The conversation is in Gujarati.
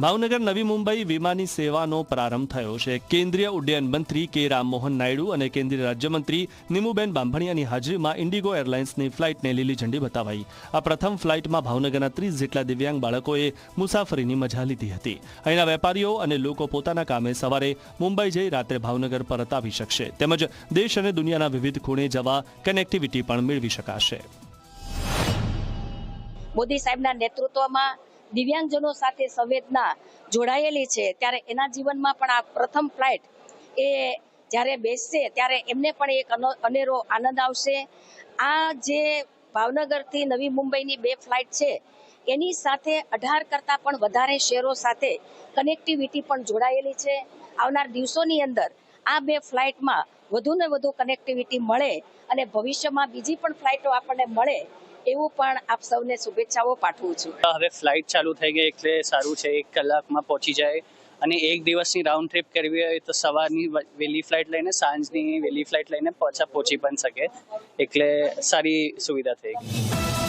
ભાવનગર નવી મુંબઈ વિમાની સેવાનો પ્રારંભ થયો છે। કેન્દ્રીય ઉડ્ડયન મંત્રી કે રામમોહન નાયડુ અને કેન્દ્રીય રાજ્યમંત્રી નિમુબેન બાંભણિયાની હાજરીમાં ઇન્ડિગો એરલાઇન્સની ફ્લાઇટને લીલી ઝંડી બતાવાઈ। આ પ્રથમ ફ્લાઇટમાં ભાવનગરના 30 જેટલા દિવ્યાંગ બાળકોએ મુસાફરીની મજા લીધી હતી। અહીંના વેપારીઓ અને લોકો પોતાના કામે સવારે મુંબઈ જઈ રાત્રે ભાવનગર પરત આવી શકશે, તેમજ દેશ અને દુનિયાના વિવિધ ખૂણે જવા કનેક્ટિવિટી પણ મેળવી શકાશે। મોદી સાહેબના નેતૃત્વમાં દિવ્યાંગજનો સાથે સંવેદના જોડાયેલી છે, ત્યારે એના જીવનમાં પણ આ પ્રથમ ફ્લાઇટ એ જ્યારે બેસશે ત્યારે એમને પણ એક અનેરો આનંદ આવશે। આ જે ભાવનગરથી નવી મુંબઈની 2 ફ્લાઇટ છે એની સાથે 18 કરતાં પણ વધારે શહેરો સાથે કનેક્ટિવિટી પણ જોડાયેલી છે। આવનાર દિવસોની અંદર આ 2 ફ્લાઇટમાં વધુને વધુ કનેક્ટિવિટી મળે અને ભવિષ્યમાં બીજી પણ ફ્લાઇટો આપણને મળે એવું પણ આપ સૌને શુભેચ્છાઓ પાઠવું છું। હવે ફ્લાઇટ ચાલુ થઈ ગઈ એટલે સારું છે, 1 કલાકમાં પહોંચી જાય અને 1 દિવસની રાઉન્ડ ટ્રીપ કરવી હોય તો સવારની વહેલી ફ્લાઇટ લઈને સાંજની વહેલી ફ્લાઇટ લઈને પહોંચી પણ શકે, એટલે સારી સુવિધા થઈ ગઈ।